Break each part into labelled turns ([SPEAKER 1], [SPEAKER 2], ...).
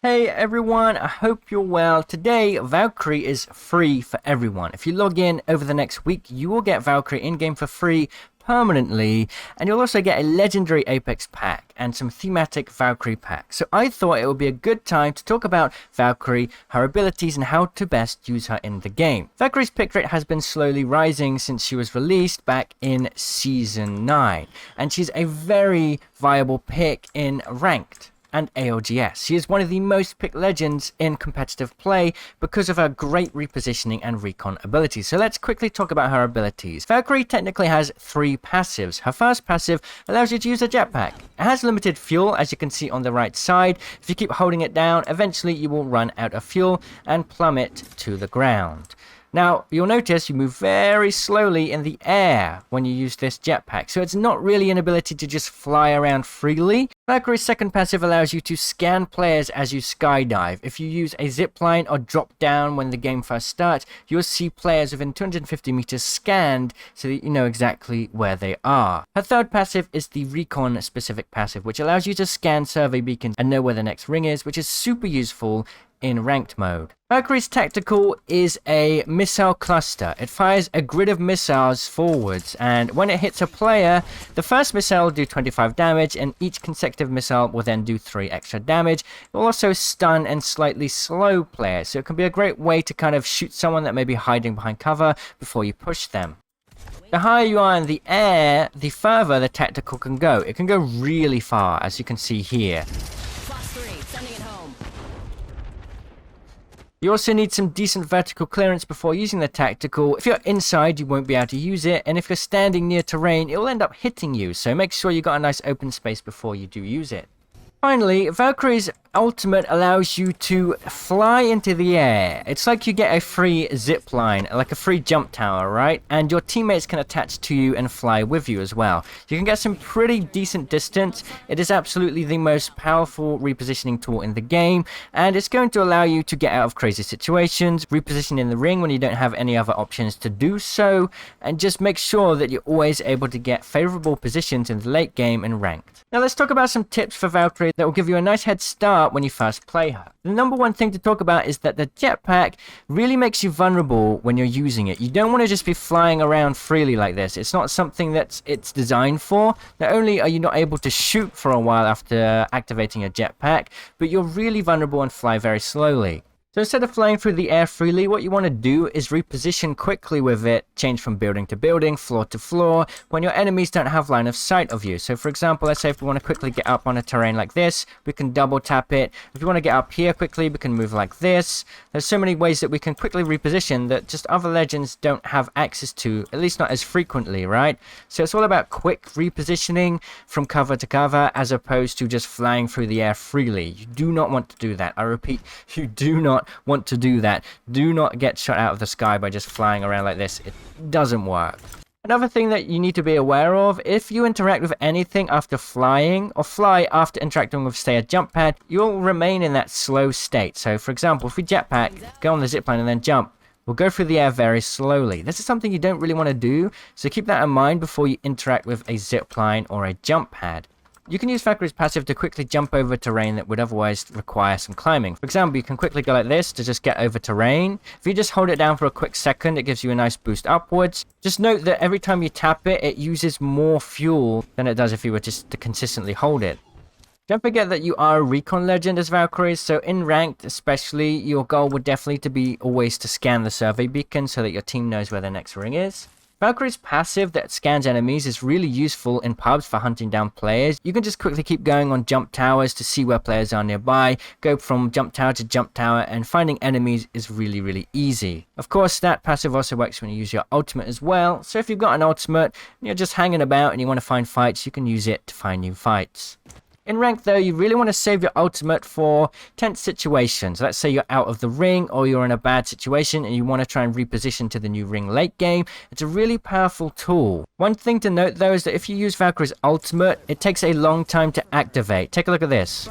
[SPEAKER 1] Hey everyone, I hope you're well. Today, Valkyrie is free for everyone. If you log in over the next week, you will get Valkyrie in-game for free permanently, and you'll also get a legendary Apex pack and some thematic Valkyrie packs. So I thought it would be a good time to talk about Valkyrie, her abilities, and how to best use her in the game. Valkyrie's pick rate has been slowly rising since she was released back in Season 9, and she's a very viable pick in Ranked and ALGS. She is one of the most picked legends in competitive play because of her great repositioning and recon abilities. So let's quickly talk about her abilities. Valkyrie technically has 3 passives. Her first passive allows you to use a jetpack. It has limited fuel, as you can see on the right side. If you keep holding it down, eventually you will run out of fuel and plummet to the ground. Now, you'll notice you move very slowly in the air when you use this jetpack, so it's not really an ability to just fly around freely. Valkyrie's second passive allows you to scan players as you skydive. If you use a zipline or drop down when the game first starts, you'll see players within 250 meters scanned so that you know exactly where they are. Her third passive is the recon specific passive, which allows you to scan survey beacons and know where the next ring is, which is super useful in ranked mode. Valkyrie's tactical is a missile cluster. It fires a grid of missiles forwards, and when it hits a player, the first missile will do 25 damage, and each consecutive missile will then do 3 extra damage. It will also stun and slightly slow players, so it can be a great way to kind of shoot someone that may be hiding behind cover before you push them. The higher you are in the air, the further the tactical can go. It can go really far, as you can see here. You also need some decent vertical clearance before using the tactical. If you're inside, you won't be able to use it, and if you're standing near terrain, it will end up hitting you, so make sure you got a nice open space before you do use it. Finally, Valkyrie's ultimate allows you to fly into the air. It's like you get a free zip line, like a free jump tower, right? And your teammates can attach to you and fly with you as well. You can get some pretty decent distance. It is absolutely the most powerful repositioning tool in the game, and it's going to allow you to get out of crazy situations, reposition in the ring when you don't have any other options to do so, and just make sure that you're always able to get favorable positions in the late game and ranked. Now let's talk about some tips for Valkyrie that will give you a nice head start when you first play her. The number one thing to talk about is that the jetpack really makes you vulnerable when you're using it. You don't want to just be flying around freely like this. It's not something that it's designed for. Not only are you not able to shoot for a while after activating a jetpack, but you're really vulnerable and fly very slowly. So instead of flying through the air freely, what you want to do is reposition quickly with it, change from building to building, floor to floor, when your enemies don't have line of sight of you. So for example, let's say if we want to quickly get up on a terrain like this, we can double tap it. If we want to get up here quickly, we can move like this. There's so many ways that we can quickly reposition that just other legends don't have access to, at least not as frequently, right? So it's all about quick repositioning from cover to cover as opposed to just flying through the air freely. You do not want to do that. I repeat, you do not want to do that. Do not get shot out of the sky by just flying around like this. It doesn't work. Another thing that you need to be aware of, if you interact with anything after flying, or fly after interacting with, say, a jump pad, you'll remain in that slow state. So, for example, if we jetpack, go on the zipline and then jump, we'll go through the air very slowly. This is something you don't really want to do, so keep that in mind before you interact with a zipline or a jump pad. You can use Valkyrie's passive to quickly jump over terrain that would otherwise require some climbing. For example, you can quickly go like this to just get over terrain. If you just hold it down for a quick second, it gives you a nice boost upwards. Just note that every time you tap it, it uses more fuel than it does if you were just to consistently hold it. Don't forget that you are a recon legend as Valkyrie, so in ranked especially, your goal would definitely to be always to scan the survey beacon so that your team knows where the next ring is. Valkyrie's passive that scans enemies is really useful in pubs for hunting down players. You can just quickly keep going on jump towers to see where players are nearby, go from jump tower to jump tower, and finding enemies is really easy. Of course, that passive also works when you use your ultimate as well, so if you've got an ultimate and you're just hanging about and you want to find fights, you can use it to find new fights. In rank though, you really want to save your ultimate for tense situations. Let's say you're out of the ring or you're in a bad situation and you want to try and reposition to the new ring late game. It's a really powerful tool. One thing to note though is that if you use Valkyrie's ultimate, it takes a long time to activate. Take a look at this.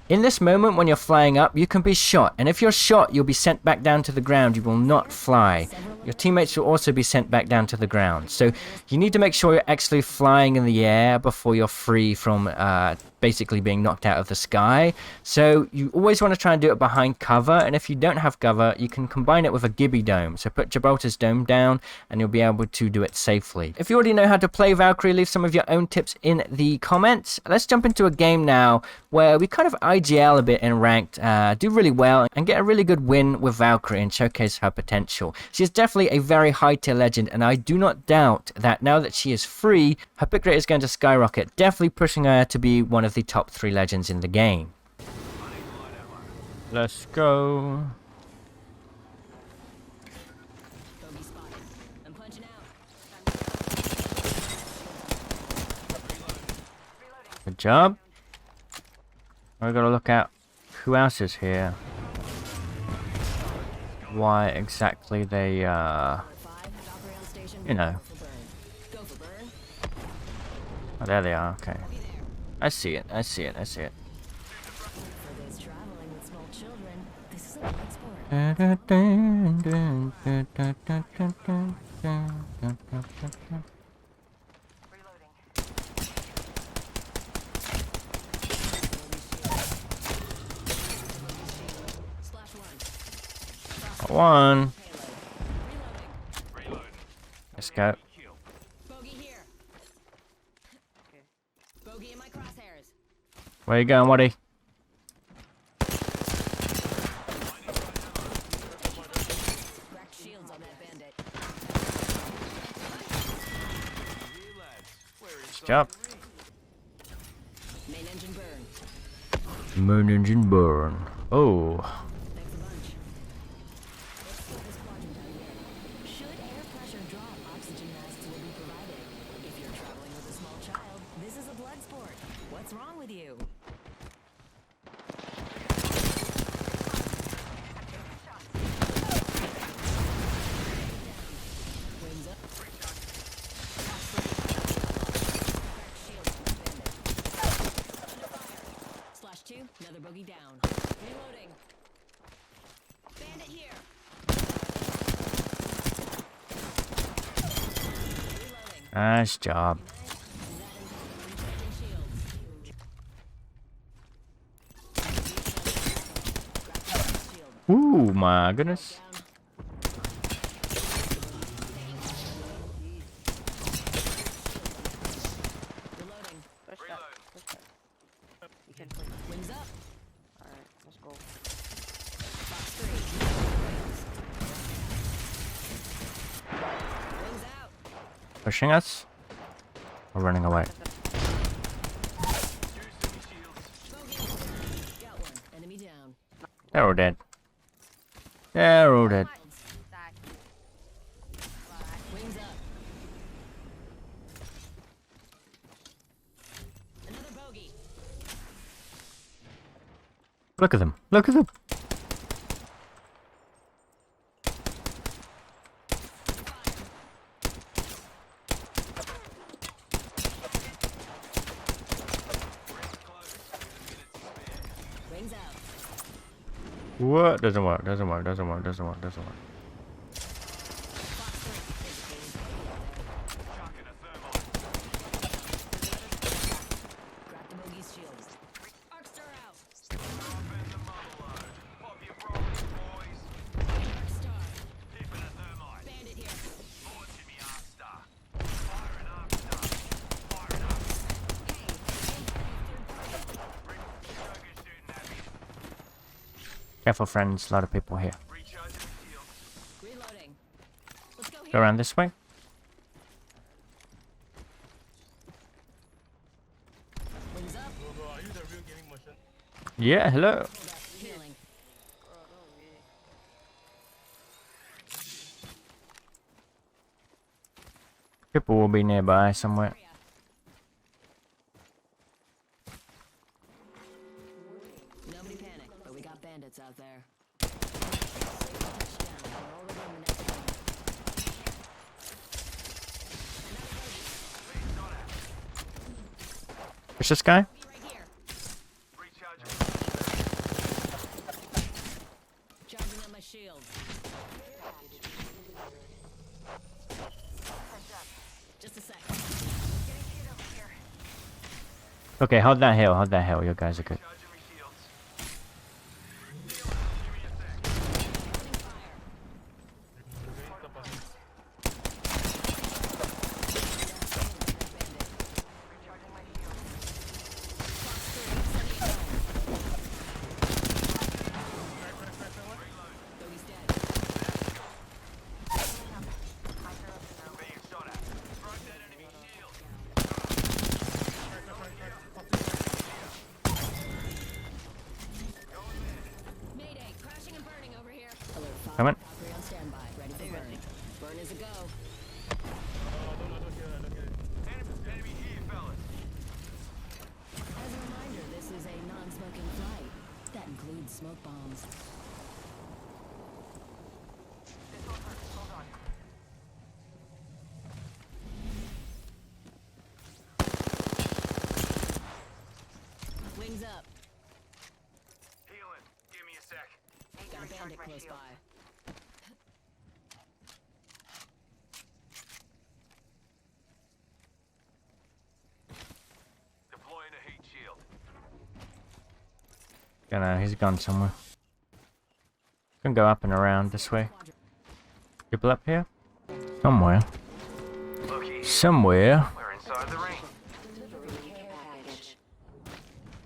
[SPEAKER 1] In this moment when you're flying up, you can be shot, and if you're shot, you'll be sent back down to the ground. You will not fly. Your teammates will also be sent back down to the ground. So you need to make sure you're actually flying in the air before you're free from basically being knocked out of the sky. So you always want to try and do it behind cover, and if you don't have cover, you can combine it with a Gibby dome. So put Gibraltar's dome down and you'll be able to do it safely. If you already know how to play Valkyrie, leave some of your own tips in the comments. Let's jump into a game now where we kind of IGL a bit in ranked, do really well and get a really good win with Valkyrie and showcase her potential. She is definitely a very high tier legend, and I do not doubt that now that she is free, her pick rate is going to skyrocket, definitely pushing her to be one of the top 3 legends in the game. Let's go. Good job. I gotta look at who else is here. Why exactly they, you know. Oh, there they are, okay. I see it, I see it, I see it. One. Let's go. Where you going, Waddy? Good job. Main engine burn. Oh.
[SPEAKER 2] What's wrong with you? Slash 2, another bogey down. Reloading. Bandit here. Reloading.
[SPEAKER 1] Nice job. Ooh, my goodness.
[SPEAKER 2] Reloading.
[SPEAKER 3] Push that. Push that. You can push.
[SPEAKER 2] Wings up.
[SPEAKER 3] Alright, let's go.
[SPEAKER 2] Box 3. Wings out.
[SPEAKER 1] Pushing us? Or running away?
[SPEAKER 2] Got one. Enemy down.
[SPEAKER 1] They're all dead. They're all dead.
[SPEAKER 2] Wings up. Another bogey.
[SPEAKER 1] Look at them. Look at them.
[SPEAKER 2] Wings out.
[SPEAKER 1] What? Doesn't work. Doesn't work. Doesn't work. Doesn't work. Doesn't work.
[SPEAKER 2] Crack the bogey's shields. Arcstar out. Arcstar. Bandit here.
[SPEAKER 1] Careful, friends. A lot of people here.
[SPEAKER 2] Reloading. Let's go
[SPEAKER 1] Go
[SPEAKER 2] here.
[SPEAKER 1] around this way.
[SPEAKER 2] Wings up.
[SPEAKER 1] Yeah, hello.
[SPEAKER 2] Healing.
[SPEAKER 1] People will be nearby somewhere.
[SPEAKER 2] Nobody panic, but we got bandits out there.
[SPEAKER 1] Push this guy.
[SPEAKER 2] Be right here. Charging on my shield. Just a sec.
[SPEAKER 1] Okay, hold that hill, hold that hill. You guys are good.
[SPEAKER 2] Mayday, crashing and burning over here. Alert 5.
[SPEAKER 1] Come on.
[SPEAKER 2] Valkyrie on standby, ready for burn. Burn is a go. As a reminder, this is a non-smoking flight. That includes smoke bombs. Wings up.
[SPEAKER 4] Healing. Give me a sec.
[SPEAKER 2] Got a bandit close by.
[SPEAKER 4] Deploying a heat shield.
[SPEAKER 1] He's gone somewhere. Gonna go up and around this way. People up here? Somewhere.
[SPEAKER 4] Look,
[SPEAKER 1] Somewhere.
[SPEAKER 4] we're inside the ring.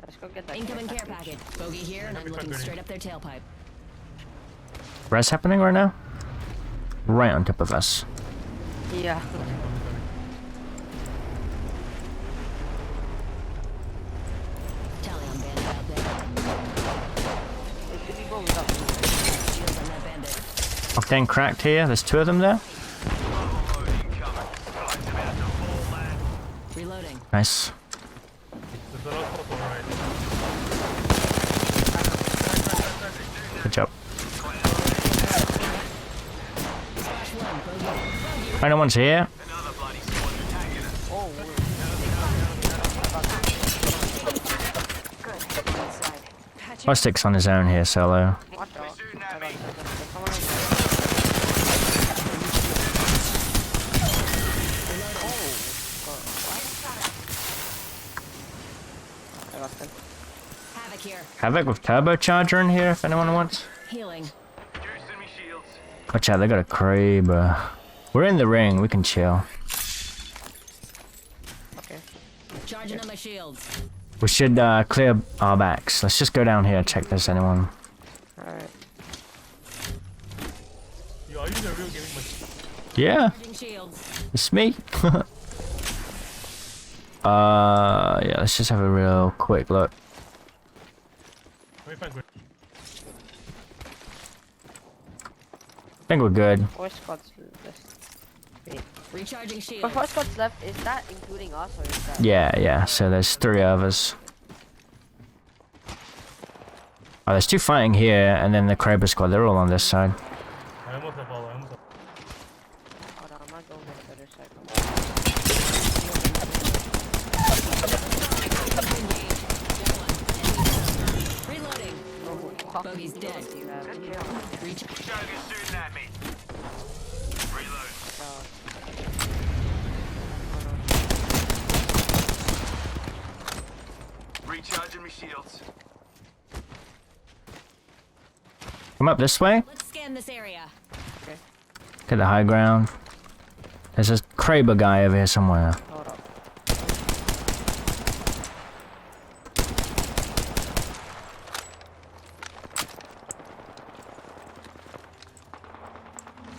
[SPEAKER 3] Let's go get that.
[SPEAKER 2] Incoming care package. Bogey here, and I'm looking straight up their tailpipe.
[SPEAKER 1] Res happening right now? Right on top of us.
[SPEAKER 3] Yeah.
[SPEAKER 2] Tally on bandit out there.
[SPEAKER 3] It should be going up.
[SPEAKER 2] Shields on that bandit.
[SPEAKER 1] Octane cracked here. There's 2 of them there.
[SPEAKER 4] Loading coming. Flight's about to fall, lad.
[SPEAKER 2] Reloading.
[SPEAKER 1] Nice. Good job.
[SPEAKER 2] Splash 1, bogey.
[SPEAKER 1] Final one's here.
[SPEAKER 4] Another bloody squad attacking us.
[SPEAKER 3] Oh,
[SPEAKER 1] Plastic's on his own here, solo.
[SPEAKER 3] watch
[SPEAKER 4] They're
[SPEAKER 3] out.
[SPEAKER 4] shooting at me.
[SPEAKER 3] Someone else. I lost him.
[SPEAKER 2] Havoc here.
[SPEAKER 1] Havoc with turbocharger in here if anyone wants.
[SPEAKER 2] Healing.
[SPEAKER 4] Juicing me shields.
[SPEAKER 1] Watch out, they got a crab. We're in the ring, we can chill.
[SPEAKER 3] Okay.
[SPEAKER 2] Charging on my shields.
[SPEAKER 1] We should clear our backs. Let's just go down here, check if there's anyone.
[SPEAKER 3] Alright.
[SPEAKER 5] Yo, are you the real gaming machine?
[SPEAKER 1] Yeah,
[SPEAKER 2] Charging shields.
[SPEAKER 1] it's me. Yeah, let's just have a real quick look.
[SPEAKER 5] Let me find good.
[SPEAKER 1] I think we're good.
[SPEAKER 3] 4 squads left. Wait.
[SPEAKER 2] Recharging
[SPEAKER 3] For
[SPEAKER 2] shields.
[SPEAKER 3] 4 squads left, is that including us or is that?
[SPEAKER 1] Yeah, so there's 3 of us. Oh, there's 2 fighting here, and then the Kraber squad, they're all on this side.
[SPEAKER 5] I almost have all. I almost have.
[SPEAKER 3] Hold on, I'm not going to the other side.
[SPEAKER 2] Reloading.
[SPEAKER 3] Oh,
[SPEAKER 2] Bogey's dead.
[SPEAKER 3] you have
[SPEAKER 2] Reach.
[SPEAKER 4] Jugger's shooting at me. Reload. Recharging me shields.
[SPEAKER 1] Come up this way,
[SPEAKER 2] Let's scan this area.
[SPEAKER 1] get the high ground. There's a Kraber guy over here somewhere.
[SPEAKER 3] Hold up.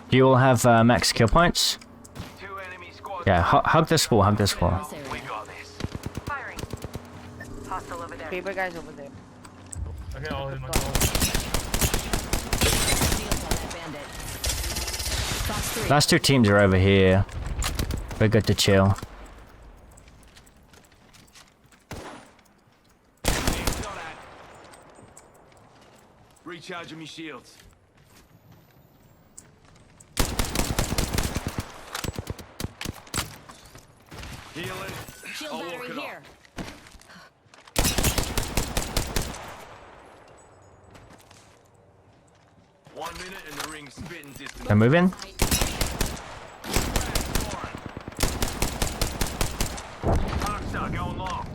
[SPEAKER 1] Do you all have max kill points?
[SPEAKER 4] 2 enemy squads.
[SPEAKER 1] Yeah, hug this wall, hug this wall.
[SPEAKER 2] This
[SPEAKER 4] We
[SPEAKER 2] area.
[SPEAKER 4] got this.
[SPEAKER 6] Firing. Hostile over there.
[SPEAKER 3] Creeper guy's over there.
[SPEAKER 5] Okay, all hit my.
[SPEAKER 2] Shields on that bandit. Fox 3.
[SPEAKER 1] Last 2 teams are over here. We're good to chill.
[SPEAKER 4] Being shot at. Recharging me shields. Healing.
[SPEAKER 2] Shield
[SPEAKER 4] I'll walk
[SPEAKER 2] battery
[SPEAKER 4] it
[SPEAKER 2] here.
[SPEAKER 4] off. 1 minute and the ring's spitting distance.
[SPEAKER 1] They're moving.
[SPEAKER 4] Darkstar going long.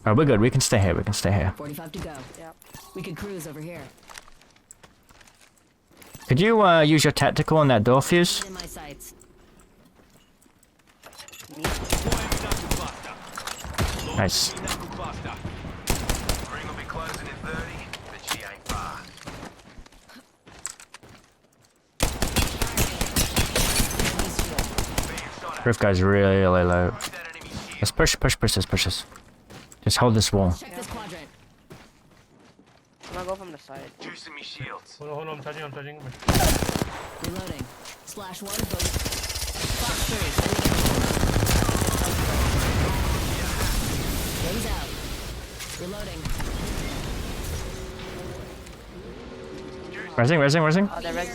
[SPEAKER 1] Oh, we're good. We can stay here. We can stay here.
[SPEAKER 2] 45 to go.
[SPEAKER 3] Yep.
[SPEAKER 2] We could cruise over here.
[SPEAKER 1] Could you use your tactical on that door fuse?
[SPEAKER 2] In my sights.
[SPEAKER 1] Nice.
[SPEAKER 4] Ring will be closing in 30, but she ain't far.
[SPEAKER 1] Roof guy's really low.
[SPEAKER 4] That enemy shield.
[SPEAKER 1] Let's push this. Just hold this wall.
[SPEAKER 2] Check this quadrant.
[SPEAKER 3] I'm gonna go from the side.
[SPEAKER 4] Juicing me shields.
[SPEAKER 5] Hold on, I'm charging.
[SPEAKER 2] Reloading. Slash 1 goes. Fox 3. Wings out. Reloading.
[SPEAKER 1] Resing.
[SPEAKER 3] Oh, they're res.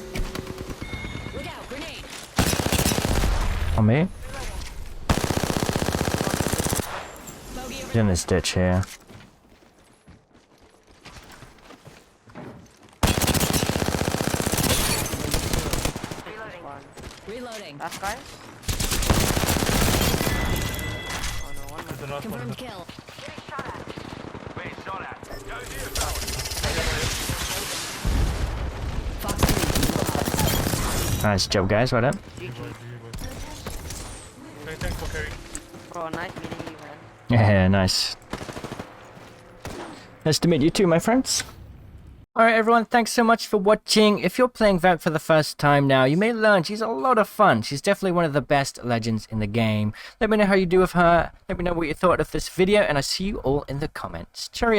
[SPEAKER 2] Look out. Grenade.
[SPEAKER 1] On me.
[SPEAKER 2] Bogey
[SPEAKER 1] He's
[SPEAKER 2] over.
[SPEAKER 1] in this ditch here.
[SPEAKER 3] One.
[SPEAKER 2] Reloading.
[SPEAKER 3] Last guy? Oh no, one
[SPEAKER 5] There's
[SPEAKER 3] more.
[SPEAKER 5] the last one.
[SPEAKER 2] Confirmed kill.
[SPEAKER 6] Getting shot at.
[SPEAKER 4] Being shot at. Go here, fellas.
[SPEAKER 2] Fox 3.
[SPEAKER 1] Nice job, guys. Well done.
[SPEAKER 3] GG.
[SPEAKER 5] Thanks for carrying.
[SPEAKER 3] Bro, nice meeting you, man.
[SPEAKER 1] Yeah, nice. Nice to meet you too, my friends. Alright everyone, thanks so much for watching. If you're playing Valk for the first time now, you may learn she's a lot of fun. She's definitely one of the best legends in the game. Let me know how you do with her. Let me know what you thought of this video, and I'll see you all in the comments. Cheerio!